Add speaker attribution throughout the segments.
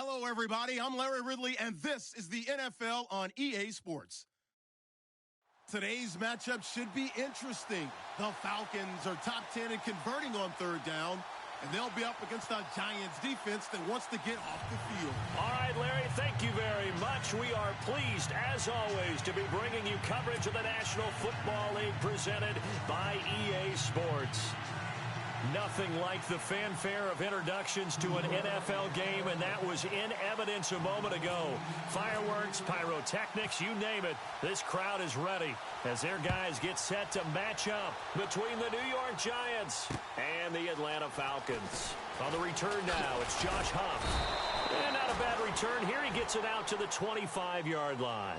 Speaker 1: Hello, everybody. I'm Larry Ridley, and this is the NFL on EA Sports. Today's matchup should be interesting. The Falcons are top 10 in converting on third down, and they'll be up against a Giants defense that wants to get off the field.
Speaker 2: All right, Larry, thank you very much. We are pleased, as always, to be bringing you coverage of the National Football League presented by EA Sports. Nothing like the fanfare of introductions to an NFL game, and that was in evidence a moment ago. Fireworks, pyrotechnics, you name it. This crowd is ready as their guys get set to match up between the New York Giants and the Atlanta Falcons. On the return now, it's Josh Huff. And not a bad return. Here he gets it out to the 25-yard line.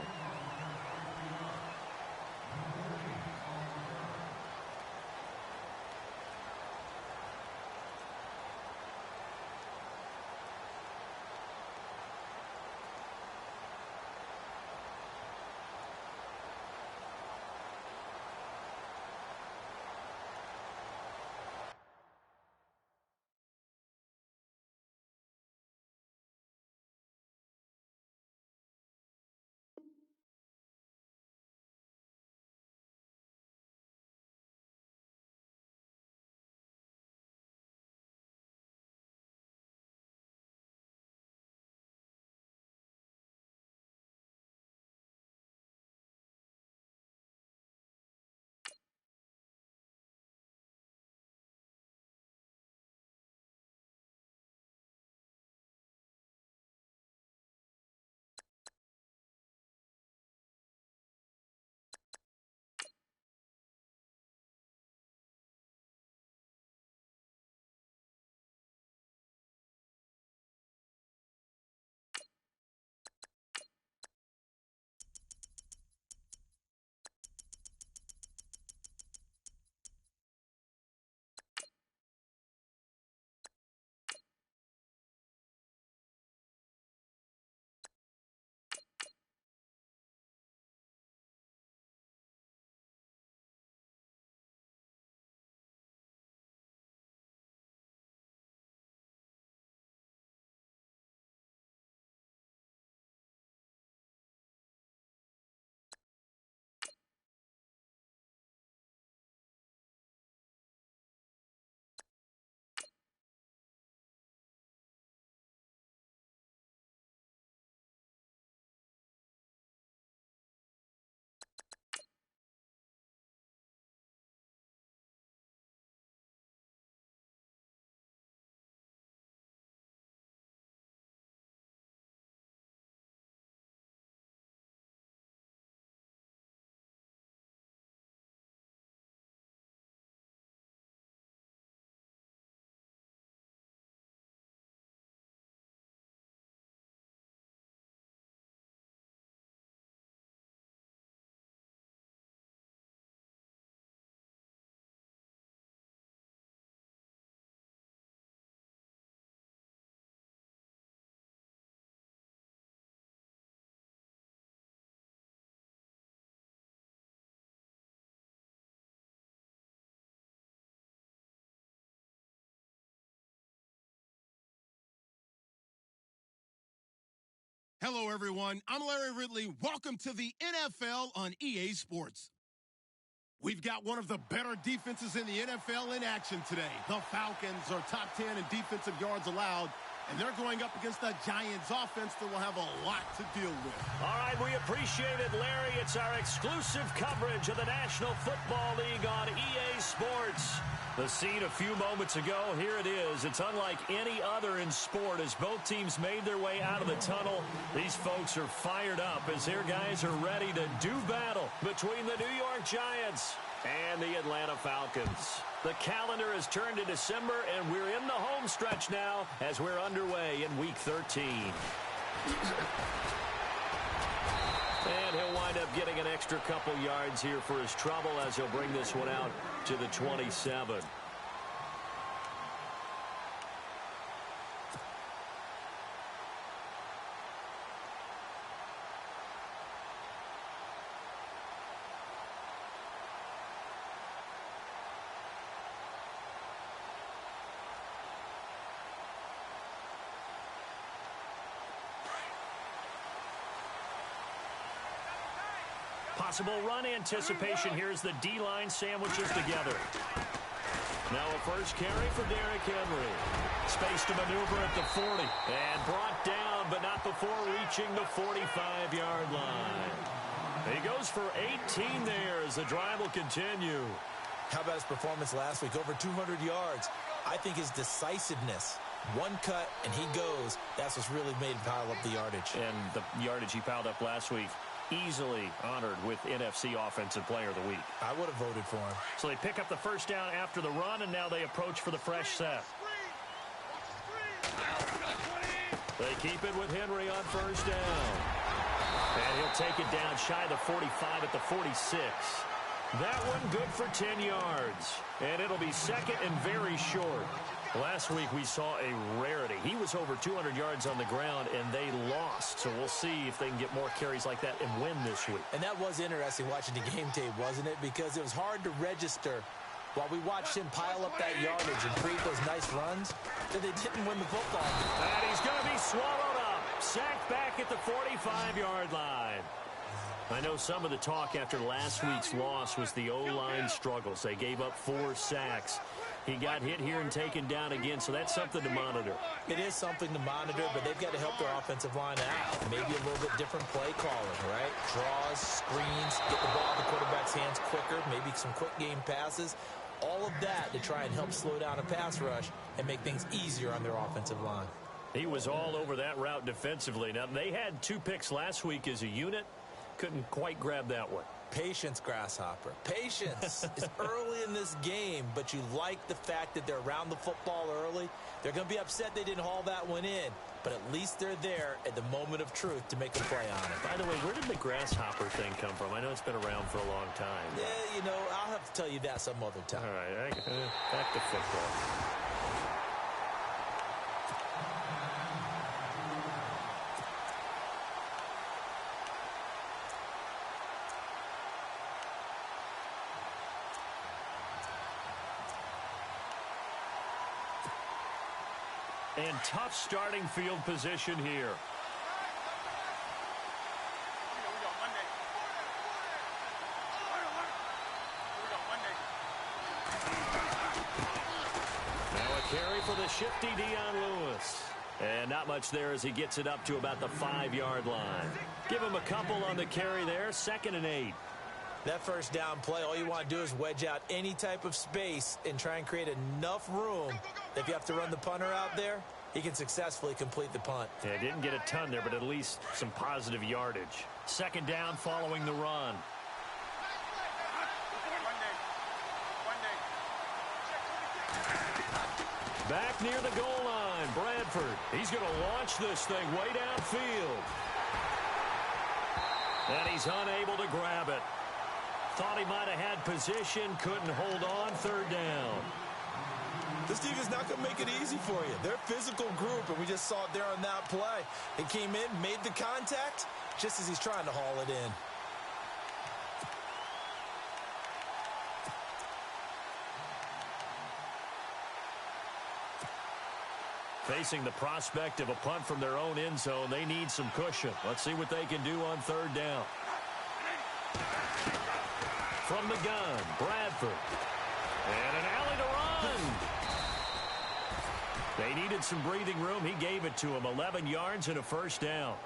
Speaker 1: Hello, everyone. I'm Larry Ridley. Welcome to the NFL on EA Sports. We've got one of the better defenses in the NFL in action today. The Falcons are top 10 in defensive yards allowed, and they're going up against a Giants offense that will have a lot to deal with.
Speaker 2: All right, we appreciate it, Larry. It's our exclusive coverage of the National Football League on EA Sports. The scene a few moments ago, here it is. It's unlike any other in sport as both teams made their way out of the tunnel. These folks are fired up as their guys are ready to do battle between the New York Giants and the Atlanta Falcons. The calendar has turned to December, and we're in the home stretch now as we're underway in Week 13. And he'll wind up getting an extra couple yards here for his trouble as he'll bring this one out to the 27. Possible run anticipation here as the D-line sandwiches together. Now a first carry for Derrick Henry. Space to maneuver at the 40. And brought down, but not before reaching the 45-yard line. He goes for 18 there as the drive will continue.
Speaker 3: How about his performance last week? Over 200 yards. I think his decisiveness. One cut, and he goes. That's what's really made him pile up the yardage.
Speaker 2: And the yardage he piled up last week, easily honored with NFC Offensive Player of the Week.
Speaker 3: I would have voted for him.
Speaker 2: So they pick up the first down after the run, and now they approach for the fresh set. They keep it with Henry on first down. And he'll take it down shy of the 45 at the 46. That one good for 10 yards. And it'll be second and very short. Last week we saw a rarity. He was over 200 yards on the ground, and they lost. So we'll see if they can get more carries like that and win this week.
Speaker 3: And that was interesting watching the game tape, wasn't it? Because it was hard to register while we watched him pile up that yardage and create those nice runs that they didn't win the football.
Speaker 2: And he's going to be swallowed up. Sacked back at the 45-yard line. I know some of the talk after last week's loss was the O-line struggles. They gave up 4 sacks. He got hit here and taken down again, so that's something to monitor.
Speaker 3: It is something to monitor, but they've got to help their offensive line out. Maybe a little bit different play calling, right? Draws, screens, get the ball in the quarterback's hands quicker, maybe some quick game passes. All of that to try and help slow down a pass rush and make things easier on their offensive line.
Speaker 2: He was all over that route defensively. Now, they had 2 picks last week as a unit. Couldn't quite grab that one.
Speaker 3: Patience, Grasshopper. Patience is early in this game, but you like the fact that they're around the football early. They're going to be upset they didn't haul that one in, but at least they're there at the moment of truth to make a play on it.
Speaker 2: By the way, where did the Grasshopper thing come from? I know it's been around for a long time.
Speaker 3: Yeah, you know, I'll have to tell you that some other time.
Speaker 2: All right, back to football. And tough starting field position here. Now a carry for the shifty Dion Lewis. And not much there as he gets it up to about the 5-yard line. Give him a couple on the carry there. 2nd and 8.
Speaker 3: That first down play, all you want to do is wedge out any type of space and try and create enough room that if you have to run the punter out there, he can successfully complete the punt.
Speaker 2: Yeah, didn't get a ton there, but at least some positive yardage. 2nd down following the run. Back near the goal line, Bradford. He's going to launch this thing way downfield. And he's unable to grab it. Thought he might have had position, couldn't hold on. 3rd down.
Speaker 3: This team is not going to make it easy for you. They're a physical group, and we just saw it there on that play. It came in, made the contact, just as he's trying to haul it in.
Speaker 2: Facing the prospect of a punt from their own end zone, they need some cushion. Let's see what they can do on 3rd down. From the gun, Bradford. And an alley to run. They needed some breathing room. He gave it to him. 11 yards and a 1st down.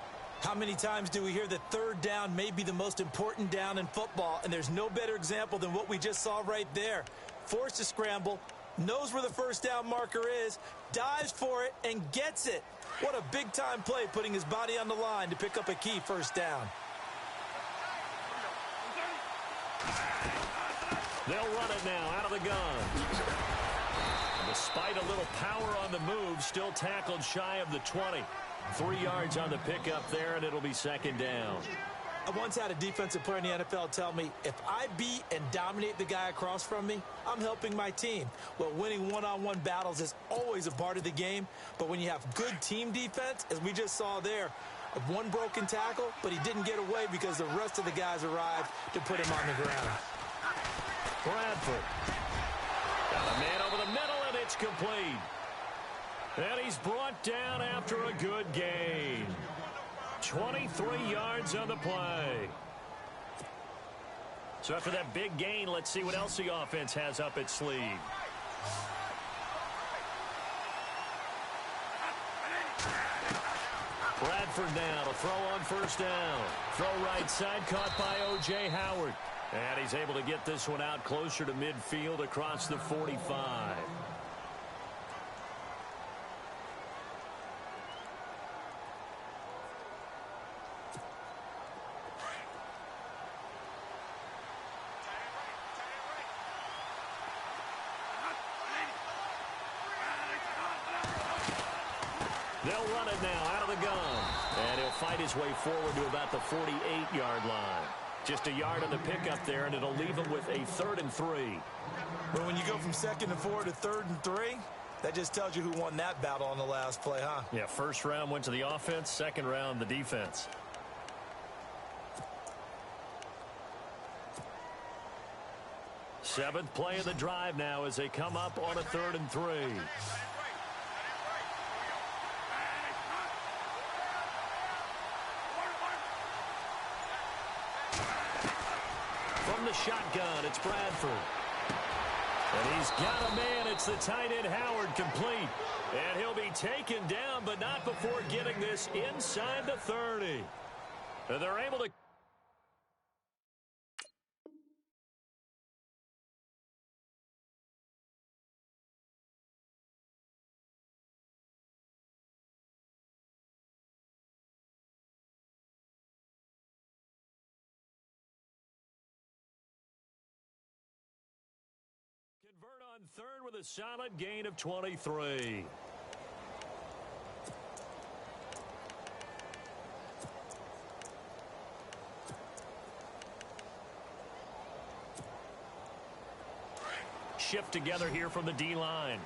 Speaker 3: How many times do we hear that 3rd down may be the most important down in football, and there's no better example than what we just saw right there. Forced to scramble, knows where the 1st down marker is, dives for it, and gets it. What a big-time play, putting his body on the line to pick up a key 1st down.
Speaker 2: They'll run it now out of the gun. Despite a little power on the move, still tackled shy of the 20. 3 yards on the pickup there, and it'll be 2nd down.
Speaker 3: I once had a defensive player in the NFL tell me, if I beat and dominate the guy across from me, I'm helping my team. Well, winning one-on-one battles is always a part of the game, but when you have good team defense, as we just saw there, one broken tackle, but he didn't get away because the rest of the guys arrived to put him on the ground.
Speaker 2: Bradford. Got a man over the middle, and it's complete. And he's brought down after a good gain. 23 yards on the play. So after that big gain, let's see what else the offense has up its sleeve. Bradford now to throw on first down. Throw right side, caught by O.J. Howard. And he's able to get this one out closer to midfield across the 45. They'll run it now out of the gun. And he'll fight his way forward to about the 48-yard line. Just a yard on the pickup there, and it'll leave him with a 3rd and 3.
Speaker 3: But when you go from 2nd and 4 to 3rd and 3, that just tells you who won that battle on the last play, huh?
Speaker 2: Yeah, first round went to the offense, second round the defense. Seventh play of the drive now as they come up on a 3rd and 3. From the shotgun, it's Bradford. And he's got a man. It's the tight end Howard, complete. And he'll be taken down, but not before getting this inside the 30. And they're able to... convert on 3rd with a solid gain of 23. Shift together here from the D-line.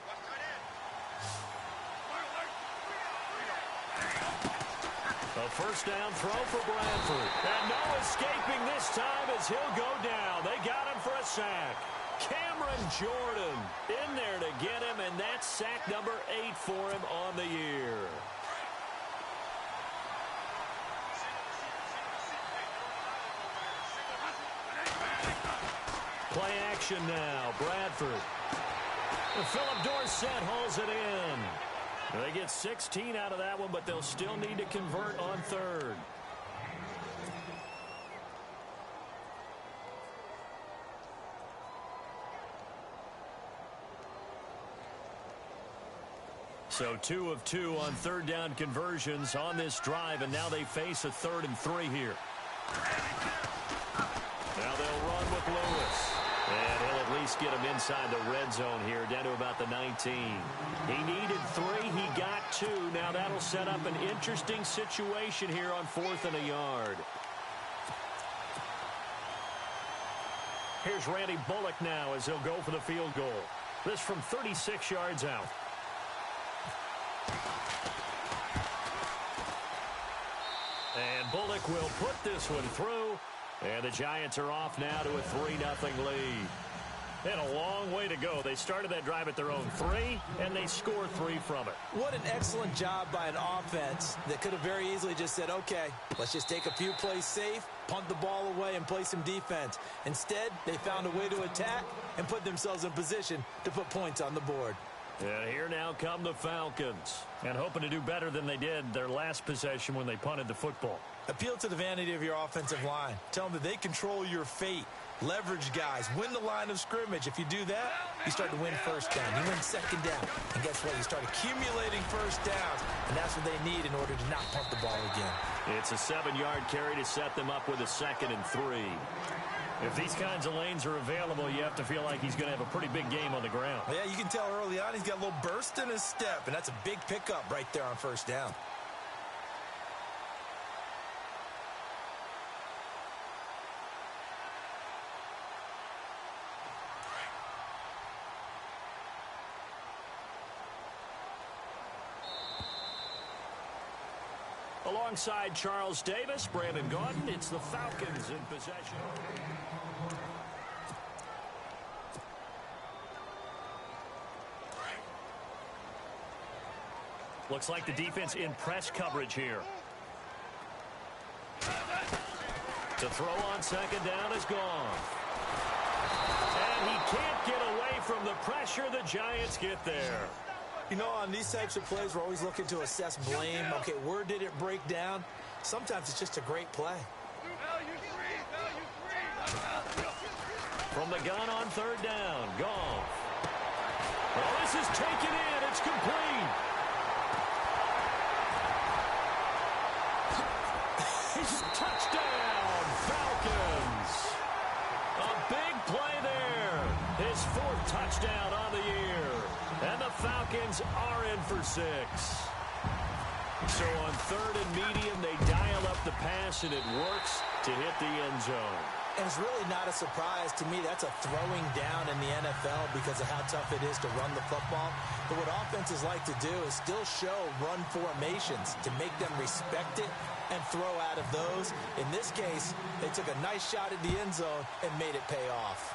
Speaker 2: A first down throw for Bradford. And no escaping this time as he'll go down. They got him for a sack. Cameron Jordan in there to get him, and that's sack number 8 for him on the year. Play action now, Bradford. And Philip Dorsett hauls it in. They get 16 out of that one, but they'll still need to convert on 3rd. So 2 of 2 on 3rd down conversions on this drive, and now they face a 3rd and 3 here. Now they'll run with Lewis. And he'll at least get him inside the red zone here, down to about the 19. He needed 3. He got 2. Now that'll set up an interesting situation here on 4th and a yard. Here's Randy Bullock now as he'll go for the field goal. This from 36 yards out. And Bullock will put this one through. And the Giants are off now to a 3-0 lead. They had a long way to go. They started that drive at their own 3, and they scored 3 from it.
Speaker 3: What an excellent job by an offense that could have very easily just said, okay, let's just take a few plays safe, punt the ball away, and play some defense. Instead, they found a way to attack and put themselves in position to put points on the board.
Speaker 2: And here now come the Falcons. And hoping to do better than they did their last possession when they punted the football.
Speaker 3: Appeal to the vanity of your offensive line. Tell them that they control your fate. Leverage guys. Win the line of scrimmage. If you do that, you start to win first down. You win 2nd down. And guess what? You start accumulating first downs. And that's what they need in order to not punt the ball again.
Speaker 2: It's a 7-yard carry to set them up with a 2nd and 3. If these kinds of lanes are available, you have to feel like he's going to have a pretty big game on the ground.
Speaker 3: Yeah, you can tell early on he's got a little burst in his step, and that's a big pickup right there on first down.
Speaker 2: Alongside Charles Davis, Brandon Gaudin, it's the Falcons in possession. Looks like the defense in press coverage here. To throw on 2nd down is gone. and he can't get away from the pressure. The Giants get there.
Speaker 3: You know, on these types of plays, we're always looking to assess blame. Okay, where did it break down? Sometimes it's just a great play.
Speaker 2: From the gun on third down, Goff. Well, this is taken in. It's complete. Touchdown, Falcons. A big play there. His fourth touchdown on the year. And the Falcons are in for 6. So on third and medium, they dial up the pass, and it works to hit the end zone.
Speaker 3: And it's really not a surprise to me. That's a throwing down in the NFL because of how tough it is to run the football. But what offenses like to do is still show run formations to make them respect it and throw out of those. In this case, they took a nice shot at the end zone and made it pay off.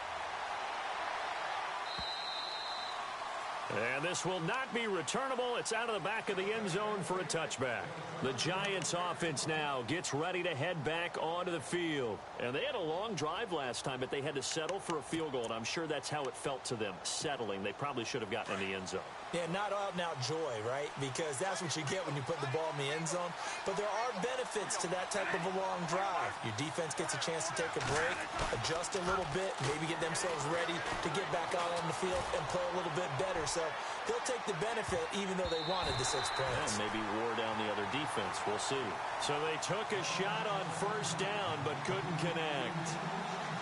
Speaker 2: And this will not be returnable. It's out of the back of the end zone for a touchback. The Giants offense now gets ready to head back onto the field. And they had a long drive last time, but they had to settle for a field goal. And I'm sure that's how it felt to them, settling. They probably should have gotten in the end zone.
Speaker 3: Yeah, not out and out joy, right? Because that's what you get when you put the ball in the end zone. But there are benefits to that type of a long drive. Your defense gets a chance to take a break, adjust a little bit, maybe get themselves ready to get back out on the field and play a little bit better. So they'll take the benefit even though they wanted the 6 points.
Speaker 2: And maybe wore down the other defense. We'll see. So they took a shot on first down but couldn't connect.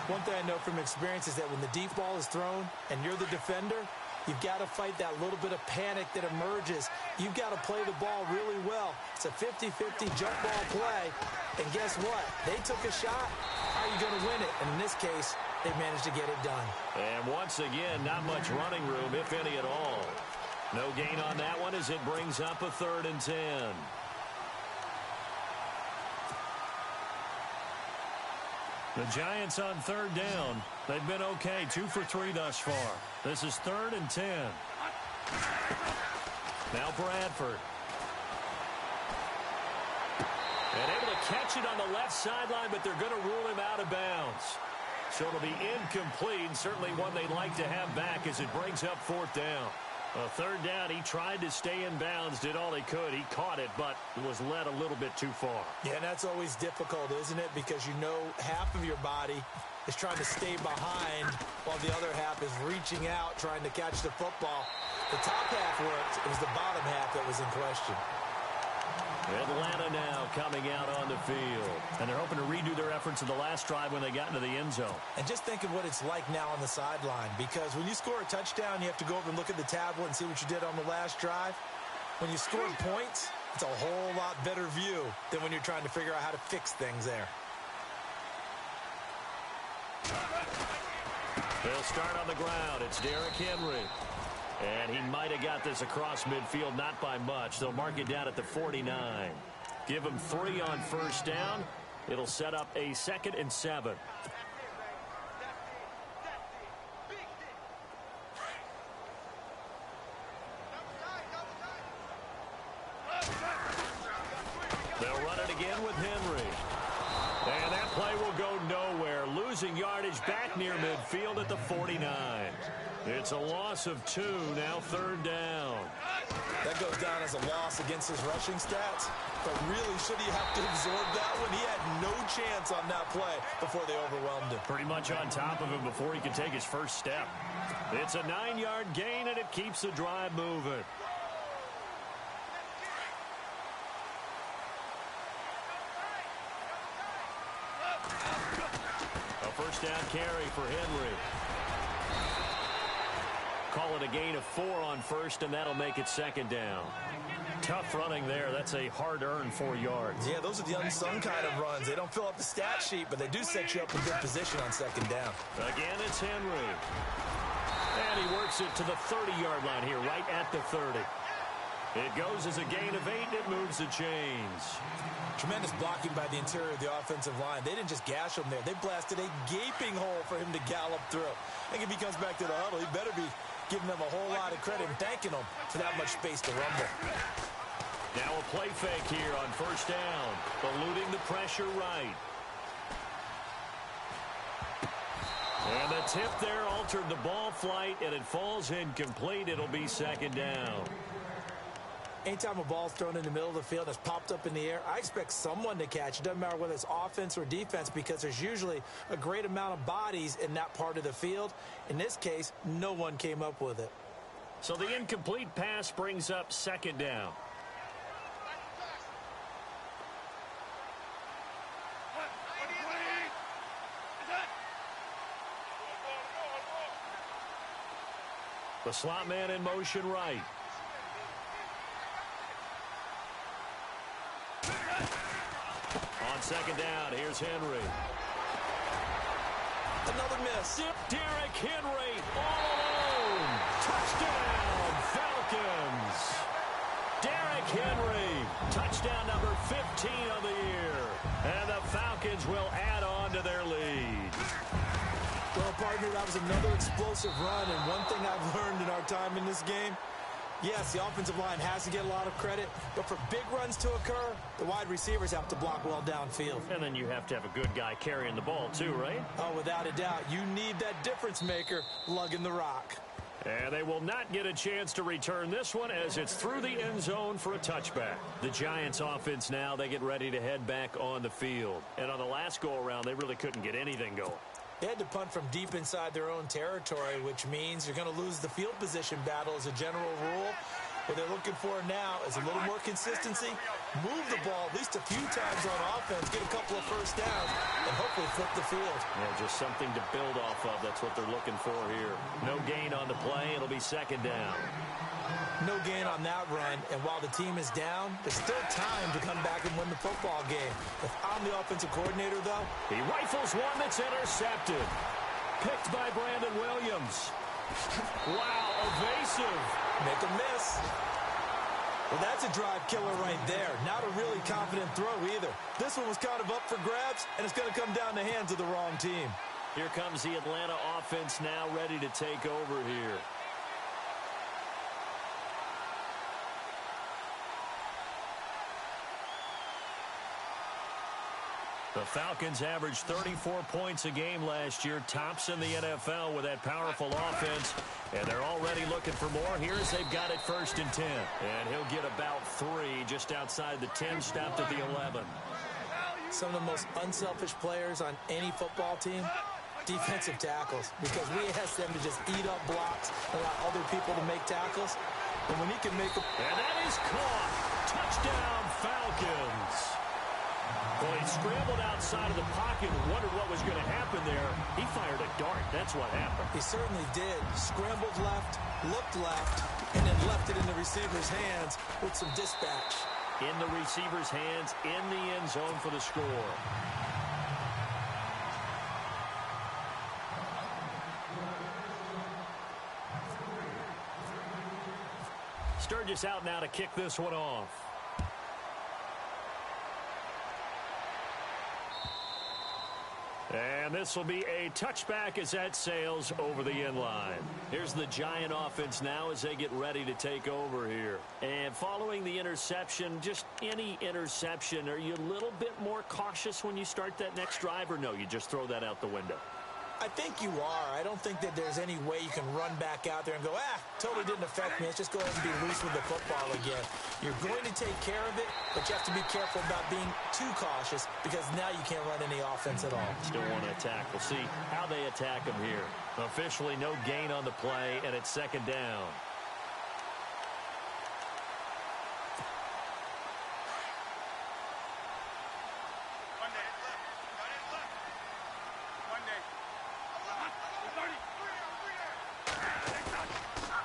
Speaker 3: One thing I know from experience is that when the deep ball is thrown and you're the defender, you've got to fight that little bit of panic that emerges. You've got to play the ball really well. It's a 50-50 jump ball play. And guess what? They took a shot. How are you going to win it? And in this case, they managed to get it done.
Speaker 2: And once again, not much running room, if any at all. No gain on that one as it brings up a 3rd and 10. The Giants on third down. They've been okay, 2 for 3 thus far. This is 3rd and 10. Now Bradford. And able to catch it on the left sideline, but they're going to rule him out of bounds. So it'll be incomplete, certainly one they'd like to have back as it brings up 4th down. A 3rd down, he tried to stay in bounds, did all he could. He caught it, but was led a little bit too far.
Speaker 3: Yeah, and that's always difficult, isn't it? Because you know half of your body is trying to stay behind while the other half is reaching out, trying to catch the football. The top half worked. It was the bottom half that was in question.
Speaker 2: Atlanta now coming out on the field. And they're hoping to redo their efforts in the last drive when they got into the end zone.
Speaker 3: And just think of what it's like now on the sideline. Because when you score a touchdown, you have to go over and look at the tablet and see what you did on the last drive. When you score points, it's a whole lot better view than when you're trying to figure out how to fix things there.
Speaker 2: They'll start on the ground. It's Derrick Henry. And he might have got this across midfield, not by much. They'll mark it down at the 49. Give him 3 on first down. It'll set up a 2nd and 7. They'll run it again with Henry. And that play will go nowhere. Losing yardage back near midfield at the 49. It's a loss of 2, now 3rd down.
Speaker 3: That goes down as a loss against his rushing stats. But really, should he have to absorb that one? He had no chance on that play before they overwhelmed him.
Speaker 2: Pretty much on top of him before he could take his first step. It's a 9-yard gain, and it keeps the drive moving. A first down carry for Henry. Call it a gain of 4 on first, and that'll make it 2nd down. Tough running there. That's a hard-earned 4 yards.
Speaker 3: Yeah, those are the unsung kind of runs. They don't fill up the stat sheet, but they do set you up in good position on 2nd down.
Speaker 2: Again, it's Henry. And he works it to the 30-yard line here, right at the 30. It goes as a gain of 8, and it moves the chains.
Speaker 3: Tremendous blocking by the interior of the offensive line. They didn't just gash him there. They blasted a gaping hole for him to gallop through. I think if he comes back to the huddle, he better be giving them a whole lot of credit and thanking them for that much space to rumble.
Speaker 2: Now a play fake here on first down, eluding the pressure right. And the tip there altered the ball flight, and it falls incomplete. It'll be second down.
Speaker 3: Anytime a ball's thrown in the middle of the field that's popped up in the air, I expect someone to catch it. Doesn't matter whether it's offense or defense, because there's usually a great amount of bodies in that part of the field. In this case, no one came up with it.
Speaker 2: So the incomplete pass brings up second down. The slot man in motion right. On second down, here's Henry.
Speaker 3: Another miss.
Speaker 2: Derrick Henry all alone. Touchdown, Falcons. Derrick Henry, touchdown number 15 of the year. And the Falcons will add on to their lead.
Speaker 3: Well, partner, that was another explosive run, and one thing I've learned in our time in this game, yes, the offensive line has to get a lot of credit, but for big runs to occur, the wide receivers have to block well downfield.
Speaker 2: And then you have to have a good guy carrying the ball too, right?
Speaker 3: Oh, without a doubt. You need that difference maker lugging the rock.
Speaker 2: And they will not get a chance to return this one as it's through the end zone for a touchback. The Giants offense now, they get ready to head back on the field. And on the last go-around, they really couldn't get anything going.
Speaker 3: They had to punt from deep inside their own territory, which means you're going to lose the field position battle as a general rule. What they're looking for now is a little more consistency, move the ball at least a few times on offense, get a couple of first downs, and hopefully flip the field.
Speaker 2: Yeah, just something to build off of. That's what they're looking for here. No gain on the play. It'll be second down.
Speaker 3: No gain on that run, and while the team is down, there's still time to come back and win the football game. If I'm the offensive coordinator, though,
Speaker 2: he rifles one that's intercepted. Picked by Brandon Williams. Wow, evasive.
Speaker 3: Make a miss. Well, that's a drive killer right there. Not a really confident throw either. This one was kind of up for grabs, and it's going to come down the hands of the wrong team.
Speaker 2: Here comes the Atlanta offense now ready to take over here. The Falcons averaged 34 points a game last year, tops in the NFL with that powerful offense, and they're already looking for more. Here's they've got it 1st and 10, and he'll get about 3 just outside the 10, stopped at the 11.
Speaker 3: Some of the most unselfish players on any football team, defensive tackles, because we ask them to just eat up blocks and allow other people to make tackles, and when he can make them.
Speaker 2: And that is caught. Touchdown, Falcons. Well, he scrambled outside of the pocket and wondered what was going to happen there. He fired a dart. That's what happened.
Speaker 3: He certainly did. Scrambled left, looked left, and then left it in the receiver's hands with some dispatch.
Speaker 2: In the receiver's hands, in the end zone for the score. Sturgis out now to kick this one off. And this will be a touchback as that sails over the end line. Here's the Giant offense now as they get ready to take over here. And following the interception, just any interception, are you a little bit more cautious when you start that next drive, or no, you just throw that out the window?
Speaker 3: I think you are. I don't think that there's any way you can run back out there and go, totally didn't affect me. Let's just go ahead and be loose with the football again. You're going to take care of it, but you have to be careful about being too cautious because now you can't run any offense at all.
Speaker 2: Still want to attack. We'll see how they attack them here. Officially no gain on the play, and it's second down.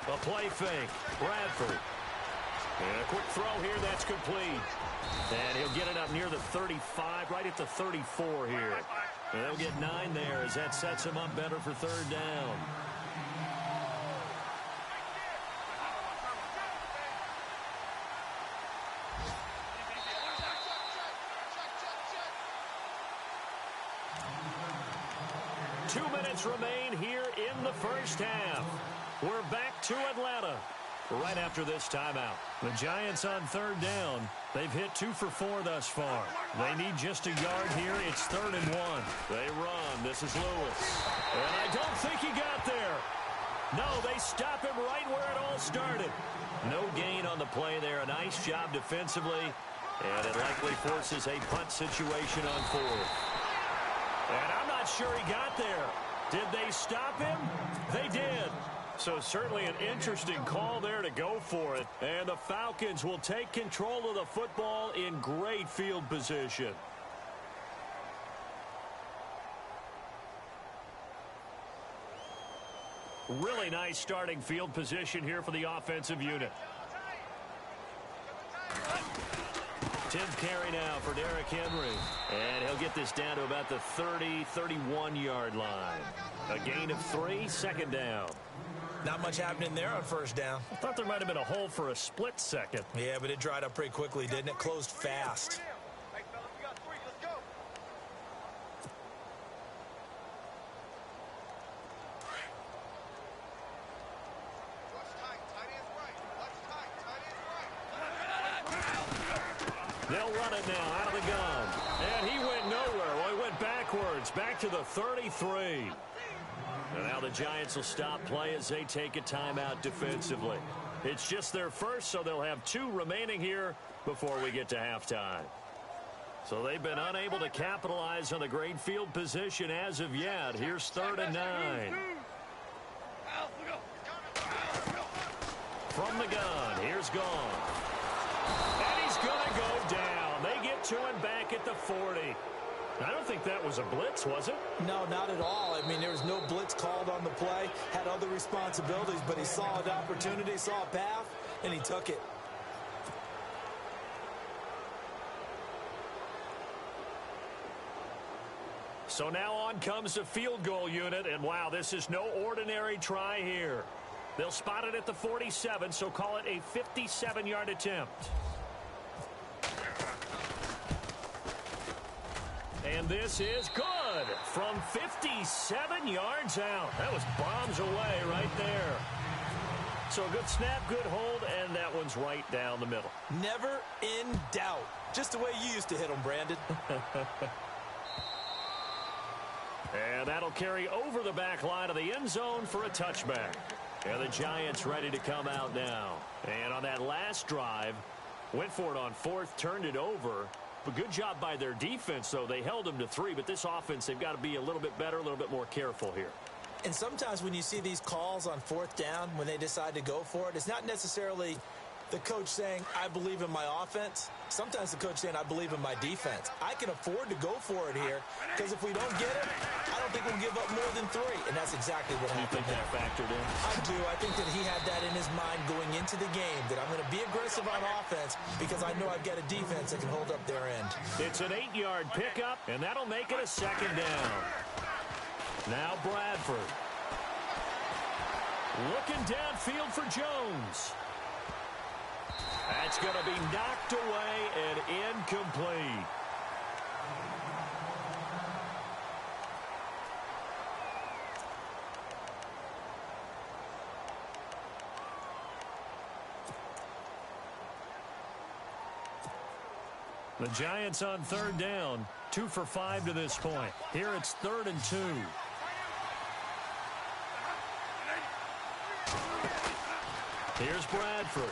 Speaker 2: A play fake. Bradford. And a quick throw here. That's complete. And he'll get it up near the 35, right at the 34 here. And they'll get 9 there as that sets him up better for third down. Two minutes remain here in the first half. We're back to Atlanta. right after this timeout. The Giants on third down. They've hit 2 for 4 thus far. They need just a yard here. It's 3rd and 1. They run. This is Lewis. And I don't think he got there. No, they stop him right where it all started. No gain on the play there. A nice job defensively. And it likely forces a punt situation on 4th. And I'm not sure he got there. Did they stop him? They did. So certainly an interesting call there to go for it. And the Falcons will take control of the football in great field position. Really nice starting field position here for the offensive unit. 10th carry now for Derrick Henry. And he'll get this down to about the 30, 31-yard line. A gain of 3, 2nd down.
Speaker 3: Not much happening there on 1st down.
Speaker 2: I thought there might have been a hole for a split second.
Speaker 3: Yeah, but it dried up pretty quickly, didn't it? Closed fast.
Speaker 2: They'll run it now out of the gun. And he went nowhere. Well, he went backwards, back to the 33. And now the Giants will stop play as they take a timeout defensively. It's just their first, so they'll have 2 remaining here before we get to halftime. So they've been unable to capitalize on the great field position as of yet. Here's 3rd and 9. From the gun, here's Gone. And he's going to go down. They get to him back at the 40. I don't think that was a blitz, was it?
Speaker 3: No, not at all. I mean, there was no blitz called on the play. Had other responsibilities, but he saw an opportunity, saw a path, and he took it.
Speaker 2: So now on comes the field goal unit, and wow, this is no ordinary try here. They'll spot it at the 47, so call it a 57-yard attempt. And this is good from 57 yards out. That was bombs away right there. So a good snap, good hold, and that one's right down the middle.
Speaker 3: Never in doubt. Just the way you used to hit them, Brandon.
Speaker 2: And that'll carry over the back line of the end zone for a touchback. And the Giants ready to come out now. And on that last drive, went for it on 4th, turned it over. But good job by their defense, though. They held them to 3, but this offense, they've got to be a little bit better, a little bit more careful here.
Speaker 3: And sometimes when you see these calls on 4th down, when they decide to go for it, it's not necessarily the coach saying, I believe in my offense. Sometimes the coach saying, I believe in my defense. I can afford to go for it here because if we don't get it, I don't think we'll give up more than 3. And that's exactly what happened.
Speaker 2: You think that factored in?
Speaker 3: I do. I think that he had that in his mind going into the game, that I'm going to be aggressive on offense because I know I've got a defense that can hold up their end.
Speaker 2: It's an 8-yard pickup, and that'll make it a 2nd down. Now Bradford. Looking downfield for Jones. That's going to be knocked away and incomplete. The Giants on 3rd down, 2 for 5 to this point. Here it's 3rd and 2. Here's Bradford.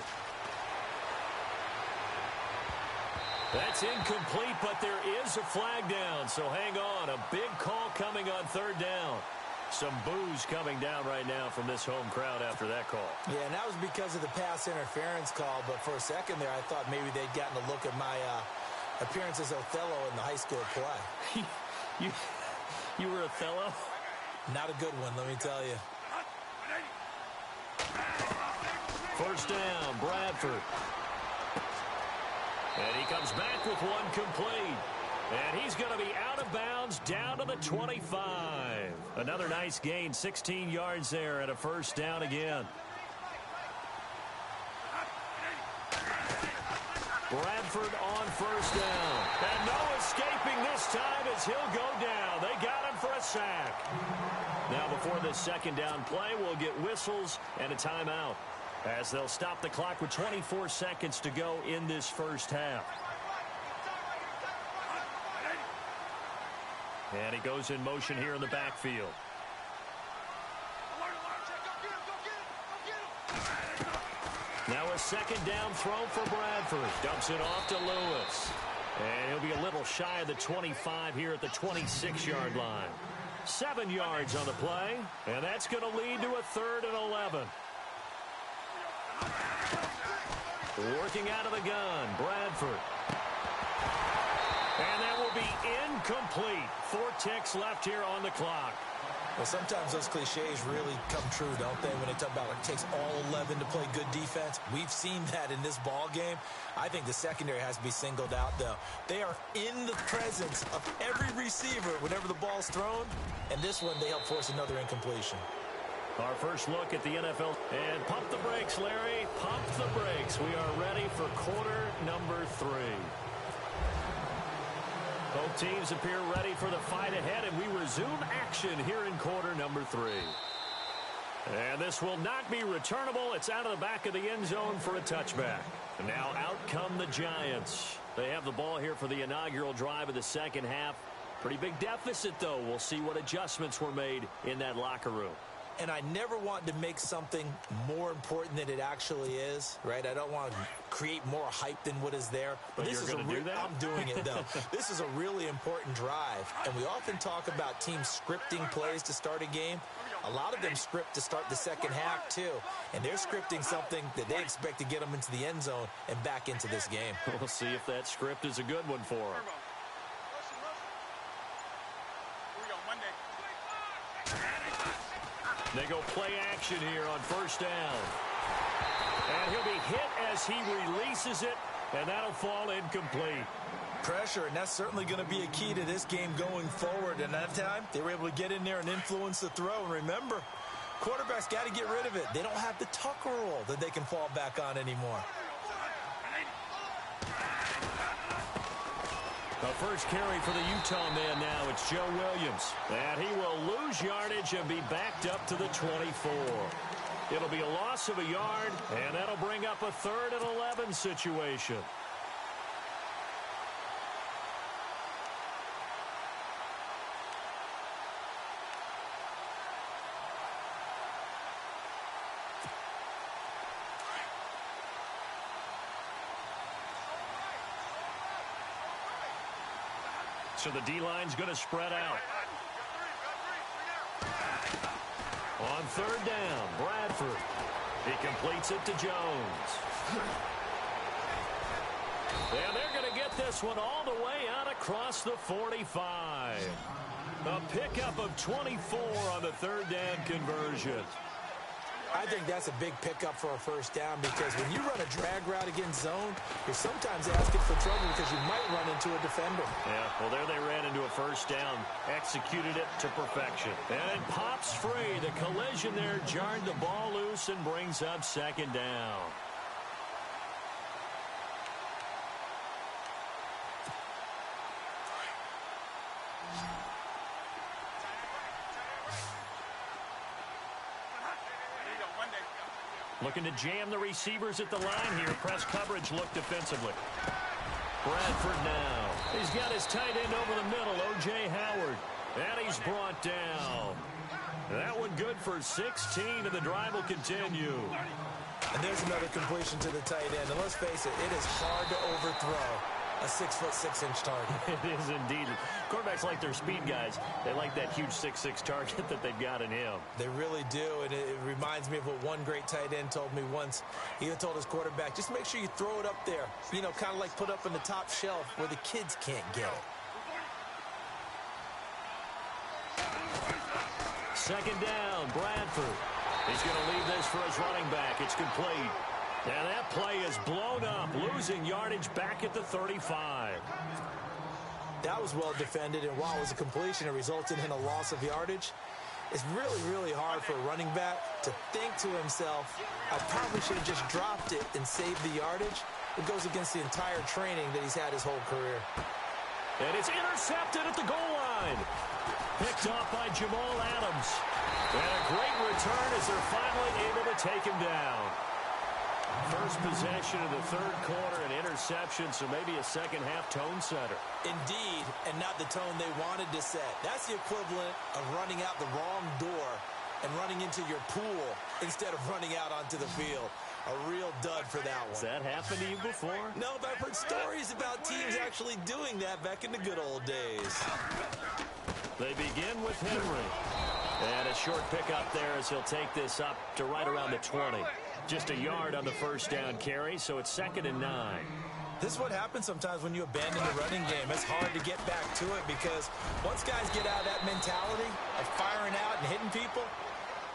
Speaker 2: That's incomplete, but there is a flag down, so hang on. A big call coming on 3rd down. Some boos coming down right now from this home crowd after that call.
Speaker 3: Yeah, and that was because of the pass interference call, but for a second there I thought maybe they'd gotten a look at my appearance as Othello in the high school play.
Speaker 2: You were Othello?
Speaker 3: Not a good one, let me tell you.
Speaker 2: 1st down, Bradford. And he comes back with one complete. And he's going to be out of bounds down to the 25. Another nice gain, 16 yards there and a 1st down again. Bradford on 1st down. And no escaping this time as he'll go down. They got him for a sack. Now before this 2nd down play, we'll get whistles and a timeout. as they'll stop the clock with 24 seconds to go in this first half. And he goes in motion here in the backfield. Now a second down throw for Bradford. Dumps it off to Lewis. And he'll be a little shy of the 25 here at the 26-yard line. 7 yards on the play, and that's going to lead to a 3rd and 11. Working out of the gun, Bradford. And that will be incomplete. 4 ticks left here on the clock.
Speaker 3: Well, sometimes those cliches really come true, don't they, when they talk about it takes all 11 to play good defense. We've seen that in this ball game. I think the secondary has to be singled out, though. They are in the presence of every receiver whenever the ball's thrown, and this one they help force another incompletion.
Speaker 2: Our first look at the NFL. And pump the brakes, Larry. Pump the brakes. We are ready for quarter number 3. Both teams appear ready for the fight ahead, and we resume action here in quarter number 3. And this will not be returnable. It's out of the back of the end zone for a touchback. And now out come the Giants. They have the ball here for the inaugural drive of the second half. Pretty big deficit, though. We'll see what adjustments were made in that locker room.
Speaker 3: And I never want to make something more important than it actually is, right? I don't want to create more hype than what is there.
Speaker 2: But this is going to do that?
Speaker 3: I'm doing it, though. This is a really important drive. And we often talk about teams scripting plays to start a game. A lot of them script to start the second half, too. And they're scripting something that they expect to get them into the end zone and back into this game.
Speaker 2: We'll see if that script is a good one for them. They go play action here on first down. And he'll be hit as he releases it, and that'll fall incomplete.
Speaker 3: Pressure, and that's certainly going to be a key to this game going forward. And that time, they were able to get in there and influence the throw. And remember, quarterbacks got to get rid of it. They don't have the Tucker rule that they can fall back on anymore.
Speaker 2: The first carry for the Utah man now. It's Joe Williams. And he will lose yardage and be backed up to the 24. It'll be a loss of a yard, and that'll bring up a 3rd and 11 situation. So the D-line's going to spread out. On 3rd down, Bradford. He completes it to Jones. And they're going to get this one all the way out across the 45. A pickup of 24 on the 3rd down conversion.
Speaker 3: I think that's a big pickup for a first down because when you run a drag route against zone, you're sometimes asking for trouble because you might run into a defender.
Speaker 2: Yeah, well, there they ran into a first down, executed it to perfection. And it pops free. The collision there jarred the ball loose and brings up 2nd down. Looking to jam the receivers at the line here. Press coverage look defensively. Bradford now. He's got his tight end over the middle, O.J. Howard. And he's brought down. That one good for 16, and the drive will continue.
Speaker 3: And there's another completion to the tight end. And let's face it, it is hard to overthrow a 6'6" target.
Speaker 2: It is indeed. Quarterbacks like their speed guys. They like that huge 6'6" target that they've got in him.
Speaker 3: They really do, and it reminds me of what one great tight end told me once. He told his quarterback, just make sure you throw it up there. You know, kind of like put up on the top shelf where the kids can't get it.
Speaker 2: 2nd down, Bradford. He's going to leave this for his running back. It's complete. And that play is blown up, losing yardage back at the 35.
Speaker 3: That was well defended, and while it was a completion, it resulted in a loss of yardage. It's really, really hard for a running back to think to himself, I probably should have just dropped it and saved the yardage. It goes against the entire training that he's had his whole career.
Speaker 2: And it's intercepted at the goal line. Picked off by Jamal Adams. And a great return as they're finally able to take him down. First possession of the third quarter, an interception, so maybe a second-half tone setter.
Speaker 3: Indeed, and not the tone they wanted to set. That's the equivalent of running out the wrong door and running into your pool instead of running out onto the field. A real dud for that one.
Speaker 2: Has that happened to you before?
Speaker 3: No, but I've heard stories about teams actually doing that back in the good old days.
Speaker 2: They begin with Henry. And a short pickup there as he'll take this up to right around the 20. Just a yard on the first down carry, so it's 2nd and 9.
Speaker 3: This is what happens sometimes when you abandon the running game. It's hard to get back to it because once guys get out of that mentality of firing out and hitting people,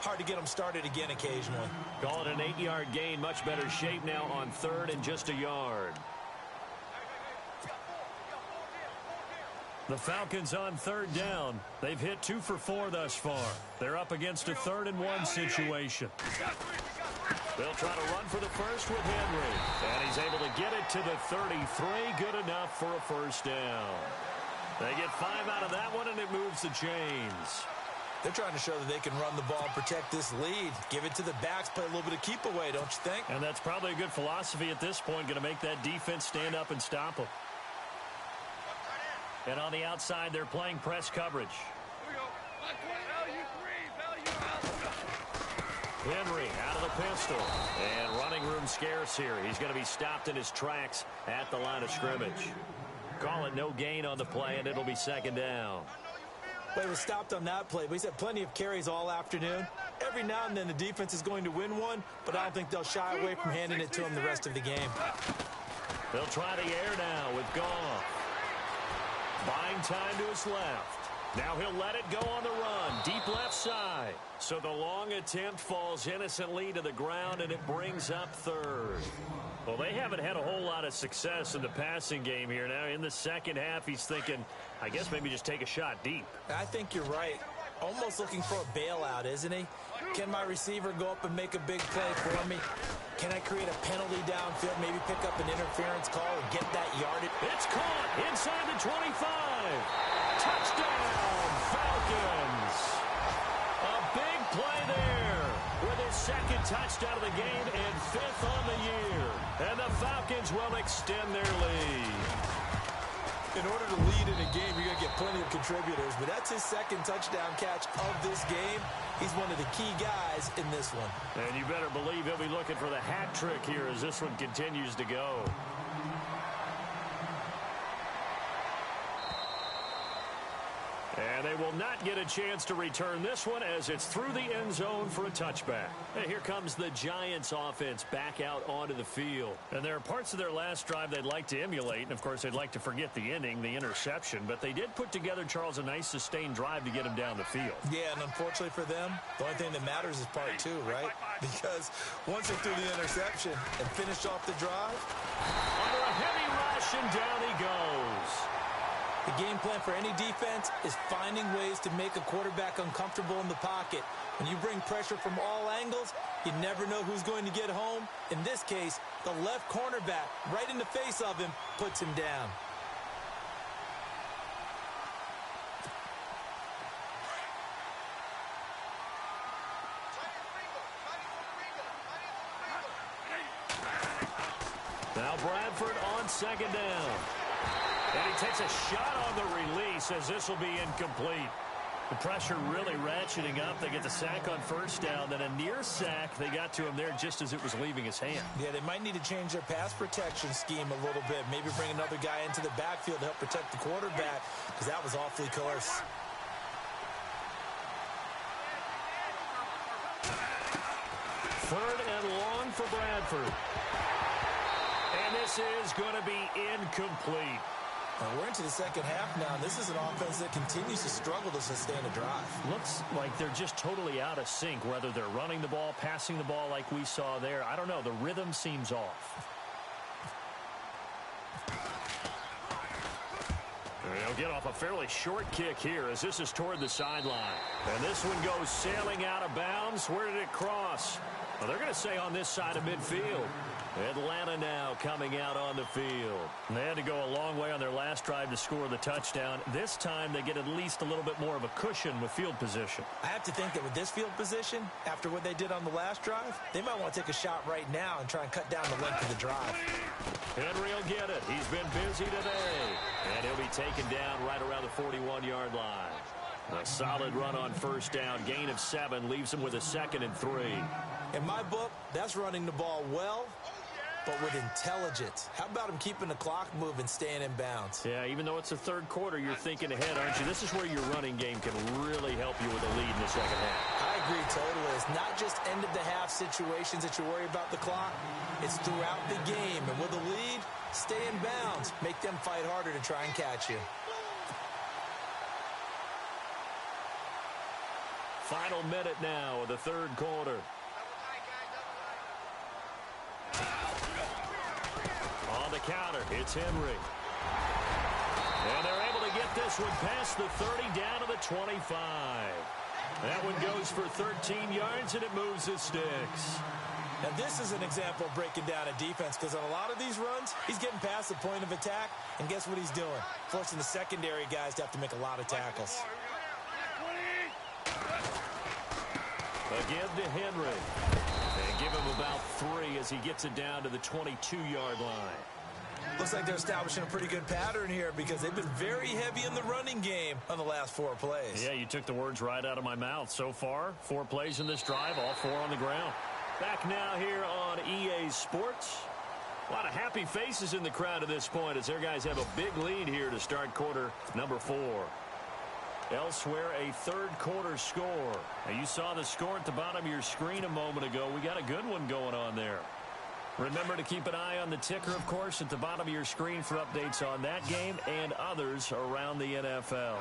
Speaker 3: hard to get them started again occasionally.
Speaker 2: Call it an 8-yard gain. Much better shape now on 3rd and just a yard. The Falcons on 3rd down. They've hit 2 for 4 thus far. They're up against a 3rd and 1 situation. They'll try to run for the first with Henry. And he's able to get it to the 33. Good enough for a first down. They get 5 out of that one, and it moves the chains.
Speaker 3: They're trying to show that they can run the ball and protect this lead. Give it to the backs, play a little bit of keep away, don't you think?
Speaker 2: And that's probably a good philosophy at this point, going to make that defense stand up and stop them. And on the outside, they're playing press coverage. Henry out of the pistol. And running room scarce here. He's going to be stopped in his tracks at the line of scrimmage. Call it no gain on the play, and it'll be 2nd down.
Speaker 3: Well, he was stopped on that play, but he's had plenty of carries all afternoon. Every now and then the defense is going to win one, but I don't think they'll shy away from handing it to him the rest of the game.
Speaker 2: They'll try the air now with Goff. Buying time to his left. Now he'll let it go on the run. Deep left side. So the long attempt falls innocently to the ground, and it brings up 3rd. Well, they haven't had a whole lot of success in the passing game here. Now in the second half, he's thinking, I guess maybe just take a shot deep.
Speaker 3: I think you're right. Almost looking for a bailout, isn't he? Can my receiver go up and make a big play for me? Can I create a penalty downfield, maybe pick up an interference call and get that yardage?
Speaker 2: It's caught inside the 25. Touchdown, Falcons. A big play there with his 2nd touchdown of the game and 5th on the year. And the Falcons will extend their lead.
Speaker 3: In order to lead in a game, you're going to get plenty of contributors, but that's his 2nd touchdown catch of this game. He's one of the key guys in this one.
Speaker 2: And you better believe he'll be looking for the hat trick here as this one continues to go. And they will not get a chance to return this one as it's through the end zone for a touchback. And here comes the Giants offense back out onto the field. And there are parts of their last drive they'd like to emulate. And, of course, they'd like to forget the ending, the interception. But they did put together, Charles, a nice sustained drive to get him down the field.
Speaker 3: Yeah, and unfortunately for them, the only thing that matters is part 2, right? Because once they threw the interception and finished off the drive,
Speaker 2: under a heavy rush, and down he goes.
Speaker 3: The game plan for any defense is finding ways to make a quarterback uncomfortable in the pocket. When you bring pressure from all angles, you never know who's going to get home. In this case, the left cornerback, right in the face of him, puts him down.
Speaker 2: Now Bradford on 2nd down. And he takes a shot on the release as this will be incomplete. The pressure really ratcheting up. They get the sack on 1st down. Then a near sack. They got to him there just as it was leaving his hand.
Speaker 3: Yeah, they might need to change their pass protection scheme a little bit. Maybe bring another guy into the backfield to help protect the quarterback because that was awfully close.
Speaker 2: Third and long for Bradford. And this is going to be incomplete.
Speaker 3: We're into the second half now. This is an offense that continues to struggle to sustain a drive.
Speaker 2: Looks like they're just totally out of sync, whether they're running the ball, passing the ball like we saw there. I don't know. The rhythm seems off. They'll get off a fairly short kick here as this is toward the sideline. And this one goes sailing out of bounds. Where did it cross? Well, they're going to say on this side of midfield. Atlanta now coming out on the field. They had to go a long way on their last drive to score the touchdown. This time they get at least a little bit more of a cushion with field position.
Speaker 3: I have to think that with this field position, after what they did on the last drive, they might want to take a shot right now and try and cut down the length of the drive.
Speaker 2: Henry will get it. He's been busy today. And he'll be taken down right around the 41-yard line. A solid run on first down. Gain of 7 leaves him with a 2nd and 3.
Speaker 3: In my book, that's running the ball well, but with intelligence. How about him keeping the clock moving, staying in bounds?
Speaker 2: Yeah, even though it's the third quarter, you're thinking ahead, aren't you? This is where your running game can really help you with a lead in the second half.
Speaker 3: I agree totally. It's not just end-of-the-half situations that you worry about the clock. It's throughout the game. And with a lead, stay in bounds. Make them fight harder to try and catch you.
Speaker 2: Final minute now of the third quarter. On the counter, it's Henry. And they're able to get this one past the 30 down to the 25. That one goes for 13 yards, and it moves the sticks.
Speaker 3: Now, this is an example of breaking down a defense, because on a lot of these runs, he's getting past the point of attack, and guess what he's doing? Forcing the secondary guys to have to make a lot of tackles.
Speaker 2: Again to Henry. And give him about 3 as he gets it down to the 22-yard line.
Speaker 3: Looks like they're establishing a pretty good pattern here because they've been very heavy in the running game on the last 4 plays.
Speaker 2: Yeah, you took the words right out of my mouth. So far, 4 plays in this drive, all 4 on the ground. Back now here on EA Sports. A lot of happy faces in the crowd at this point as their guys have a big lead here to start quarter number 4. Elsewhere, a third quarter score. Now, you saw the score at the bottom of your screen a moment ago. We got a good one going on there. Remember to keep an eye on the ticker, of course, at the bottom of your screen for updates on that game and others around the NFL.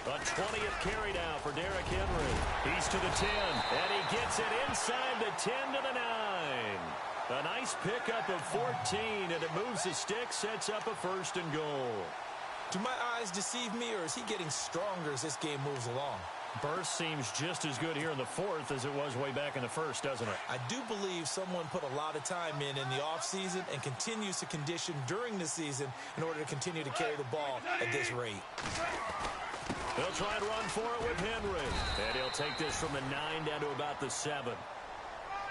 Speaker 2: A 20th carry now for Derrick Henry. He's to the 10, and he gets it inside the 10 to the 9. A nice pickup of 14, and it moves the stick, sets up a 1st and goal.
Speaker 3: Do my eyes deceive me, or is he getting stronger as this game moves along?
Speaker 2: Burst seems just as good here in the 4th as it was way back in the 1st, doesn't it?
Speaker 3: I do believe someone put a lot of time in the offseason and continues to condition during the season in order to continue to carry the ball at this rate.
Speaker 2: They'll try and run for it with Henry. And he'll take this from the 9 down to about the 7.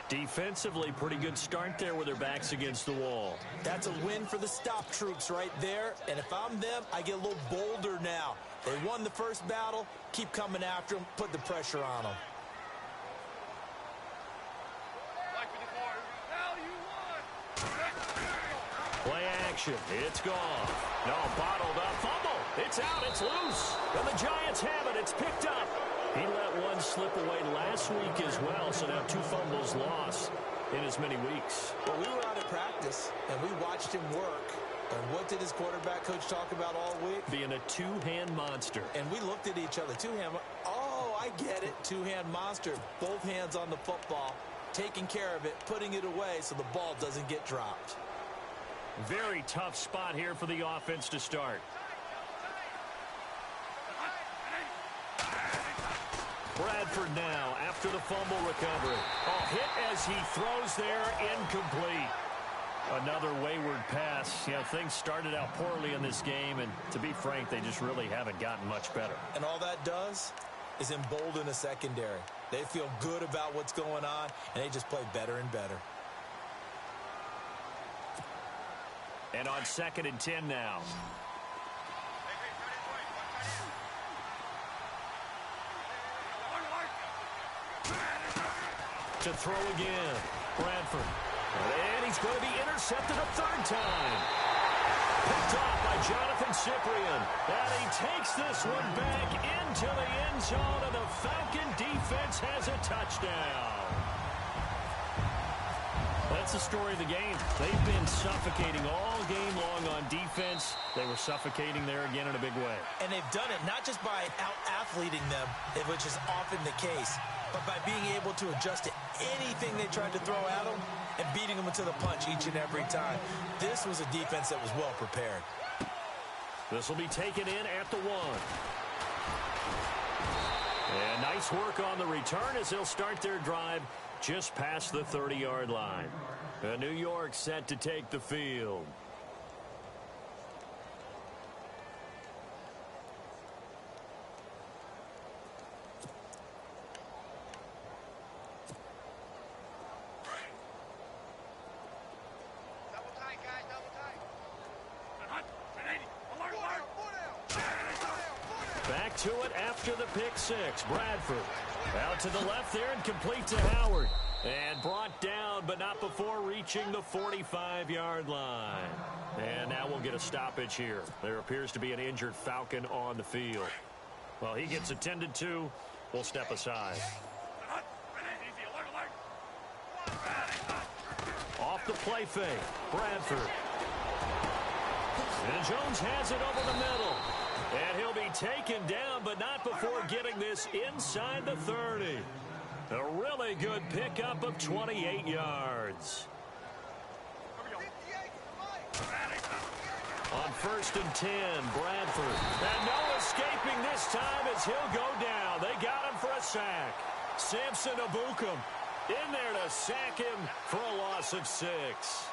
Speaker 2: Defensively, pretty good start there with their backs against the wall.
Speaker 3: That's a win for the stop troops right there. And if I'm them, I get a little bolder now. They won the first battle. Keep coming after them. Put the pressure on them.
Speaker 2: Play action. It's gone. No, bottled up. Fumble. It's out. It's loose. And the Giants have it. It's picked up. He let one slip away last week as well, so now 2 fumbles lost in as many weeks.
Speaker 3: Well, we were out at practice, and we watched him work. And what did his quarterback coach talk about all week?
Speaker 2: Being a 2-hand monster.
Speaker 3: And we looked at each other. 2-hand. Oh, I get it. 2-hand monster. Both hands on the football, taking care of it, putting it away so the ball doesn't get dropped.
Speaker 2: Very tough spot here for the offense to start. Bradford now after the fumble recovery. Oh, hit as he throws there, incomplete. Another wayward pass. Yeah, things started out poorly in this game, and to be frank, they just really haven't gotten much better.
Speaker 3: And all that does is embolden a secondary. They feel good about what's going on, and they just play better and better.
Speaker 2: And on 2nd and 10 now. To throw again. Bradford. And he's going to be intercepted a 3rd time. Picked off by Jonathan Cyprien. And he takes this one back into the end zone, and the Falcon defense has a touchdown. That's the story of the game. They've been suffocating all game long on defense. They were suffocating there again in a big way.
Speaker 3: And they've done it not just by out-athleting them, which is often the case, but by being able to adjust to anything they tried to throw at them and beating them into the punch each and every time. This was a defense that was well prepared.
Speaker 2: This will be taken in at the 1. And nice work on the return as they'll start their drive just past the 30-yard line. New York set to take the field. Back to it after the pick six. Bradford out to the left there and complete to Howard. And brought down, but not before reaching the 45-yard line. And now we'll get a stoppage here. There appears to be an injured Falcon on the field. Well, he gets attended to. We'll step aside. Off the play fake. Bradford. And Jones has it over the middle. And he'll be taken down, but not before getting this inside the 30. A really good pickup of 28 yards. On 1st and 10, Bradford. And no escaping this time as he'll go down. They got him for a sack. Samson Abukum in there to sack him for a loss of 6.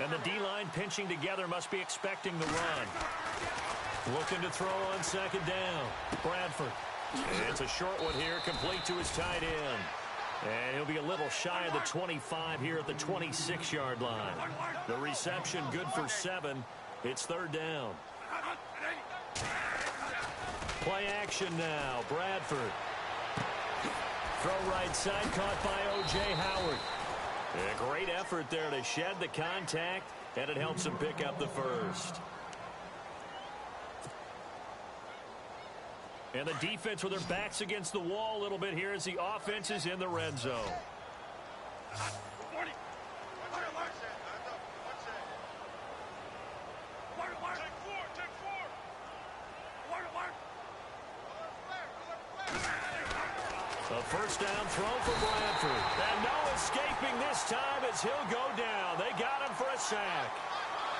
Speaker 2: And the D-line pinching together must be expecting the run. Looking to throw on 2nd down. Bradford. It's a short one here, complete to his tight end. And he'll be a little shy of the 25 here at the 26-yard line. The reception good for 7. It's 3rd down. Play action now. Bradford. Throw right side caught by O.J. Howard. A great effort there to shed the contact, and it helps him pick up the first. And the defense with their backs against the wall a little bit here as the offense is in the red zone. A first down throw for Bradford. And no escaping this time as he'll go down. They got him for a sack.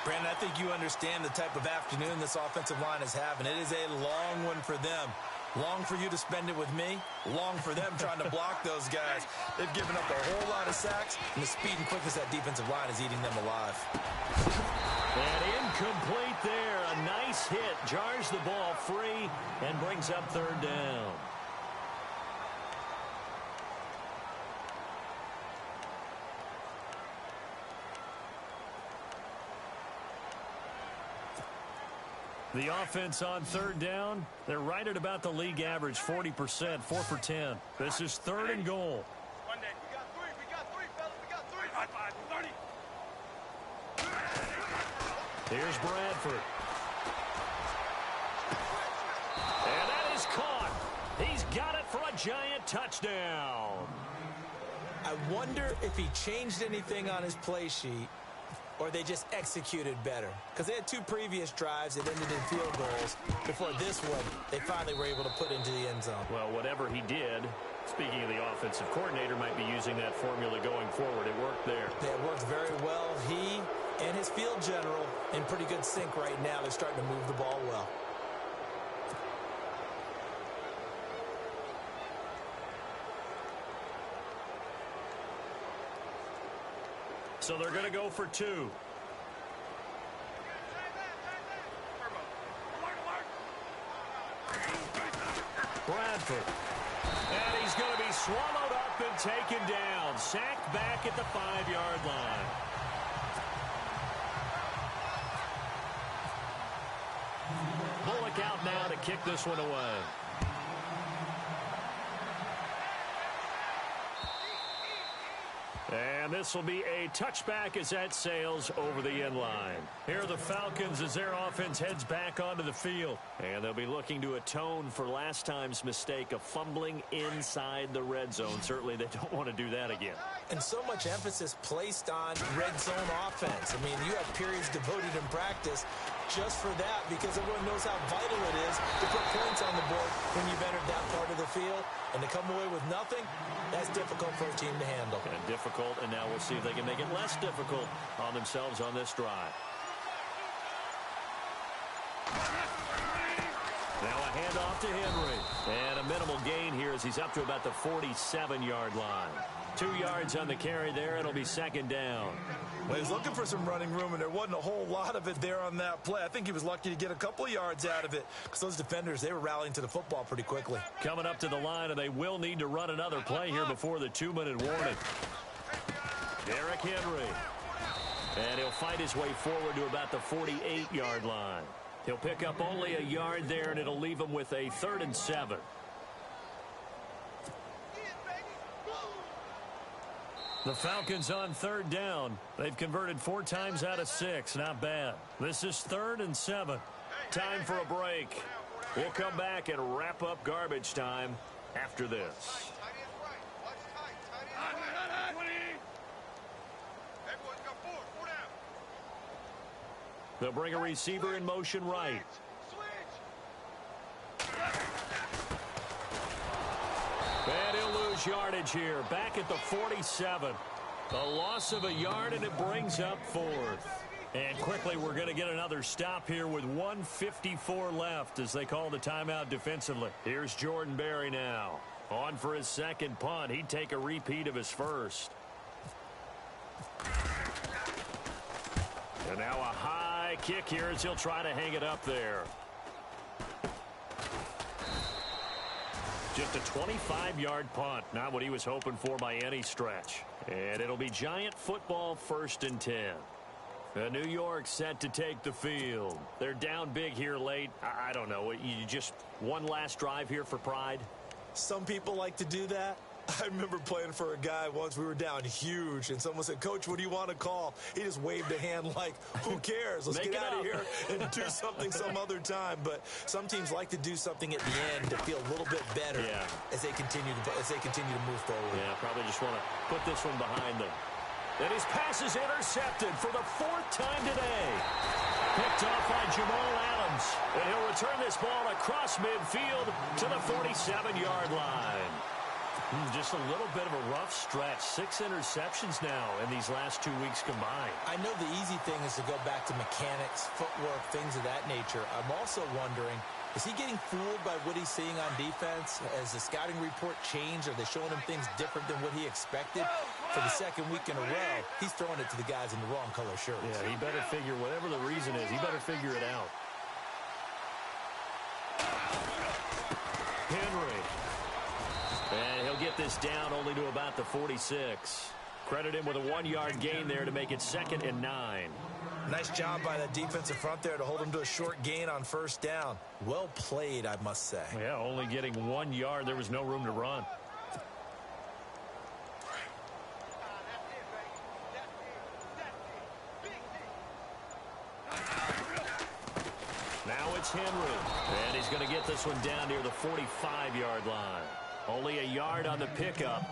Speaker 3: Brandon, I think you understand the type of afternoon this offensive line is having. It is a long one for them. Long for you to spend it with me. Long for them trying to block those guys. They've given up a whole lot of sacks, and the speed and quickness of that defensive line is eating them alive.
Speaker 2: And incomplete there. A nice hit. Jars the ball free and brings up 3rd down. The offense on 3rd down, they're right at about the league average, 40%, 4 for 10. This is 3rd and goal. Here's Bradford. And that is caught. He's got it for a giant touchdown.
Speaker 3: I wonder if he changed anything on his play sheet, or they just executed better. Because they had 2 previous drives that ended in field goals. Before this one, they finally were able to put into the end zone.
Speaker 2: Well, whatever he did, speaking of the offensive coordinator, might be using that formula going forward. It worked there.
Speaker 3: Yeah, it worked very well. He and his field general in pretty good sync right now. They're starting to move the ball well.
Speaker 2: So they're going to go for 2. Bradford. And he's going to be swallowed up and taken down. Sacked back at the 5-yard line. Bullock out now to kick this one away. And this will be a touchback as that sails over the end line. Here are the Falcons as their offense heads back onto the field. And they'll be looking to atone for last time's mistake of fumbling inside the red zone. Certainly they don't want to do that again.
Speaker 3: And so much emphasis placed on red zone offense. I mean, you have periods devoted in practice just for that because everyone knows how vital it is to put points on the board when you've entered that part of the field. And to come away with nothing, that's difficult for a team to handle.
Speaker 2: And difficult, and now we'll see if they can make it less difficult on themselves on this drive. Now a handoff to Henry. And a minimal gain here as he's up to about the 47-yard line. 2 yards on the carry there. It'll be second down.
Speaker 3: Well, he's looking for some running room, and there wasn't a whole lot of it there on that play. I think he was lucky to get a couple of yards out of it because those defenders, they were rallying to the football pretty quickly.
Speaker 2: Coming up to the line, and they will need to run another play here before the 2-minute warning. Derrick Henry. And he'll fight his way forward to about the 48-yard line. He'll pick up only a yard there, and it'll leave him with a 3rd and 7. The Falcons on 3rd down. They've converted 4 times out of 6. Not bad. This is 3rd and 7. Time for a break. We'll come back and wrap up garbage time after this. They'll bring a receiver in motion right. And he'll lose yardage here. Back at the 47. A loss of a yard, and it brings up 4th. And quickly, we're going to get another stop here with 1:54 left as they call the timeout defensively. Here's Jordan Berry now. On for his second punt. He'd take a repeat of his first. And now a high kick here as he'll try to hang it up there. Just a 25-yard punt. Not what he was hoping for by any stretch. And it'll be Giant football 1st and 10. New York set to take the field. They're down big here late. I don't know. You just one last drive here for pride?
Speaker 3: Some people like to do that. I remember playing for a guy once. We were down huge, and someone said, "Coach, what do you want to call?" He just waved a hand like, who cares? Let's get out of here and do something some other time. But some teams like to do something at the end to feel a little bit better as they continue to move forward.
Speaker 2: Yeah, probably just want to put this one behind them. And his pass is intercepted for the 4th time today. Picked off by Jamal Adams. And he'll return this ball across midfield to the 47-yard line. Just a little bit of a rough stretch. 6 interceptions now in these last 2 weeks combined.
Speaker 3: I know the easy thing is to go back to mechanics, footwork, things of that nature. I'm also wondering, is he getting fooled by what he's seeing on defense? Has the scouting report changed? Are they showing him things different than what he expected? For the 2nd week in a row, he's throwing it to the guys in the wrong color shirts.
Speaker 2: Yeah, he better figure, whatever the reason is, he better figure it out. Henry. And he'll get this down only to about the 46. Credit him with a 1-yard gain there to make it 2nd and 9.
Speaker 3: Nice job by that defensive front there to hold him to a short gain on 1st down. Well played, I must say.
Speaker 2: Yeah, only getting 1 yard. There was no room to run. Now it's Henry. And he's going to get this one down near the 45-yard line. Only a yard on the pickup.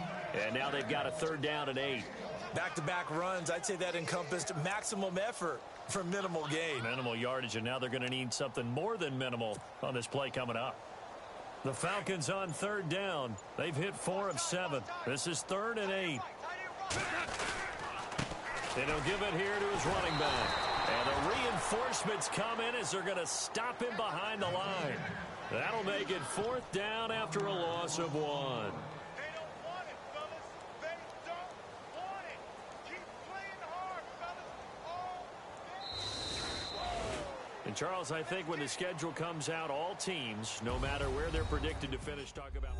Speaker 2: And now they've got a 3rd down and 8.
Speaker 3: Back-to-back runs, I'd say that encompassed maximum effort for minimal gain.
Speaker 2: Minimal yardage, and now they're going to need something more than minimal on this play coming up. The Falcons on 3rd down. They've hit 4 of 7. This is 3rd and 8. And he'll give it here to his running back. And the reinforcements come in as they're going to stop him behind the line. That'll make it 4th down after a loss of 1. And, Charles, I think when the schedule comes out, all teams, no matter where they're predicted to finish, talk about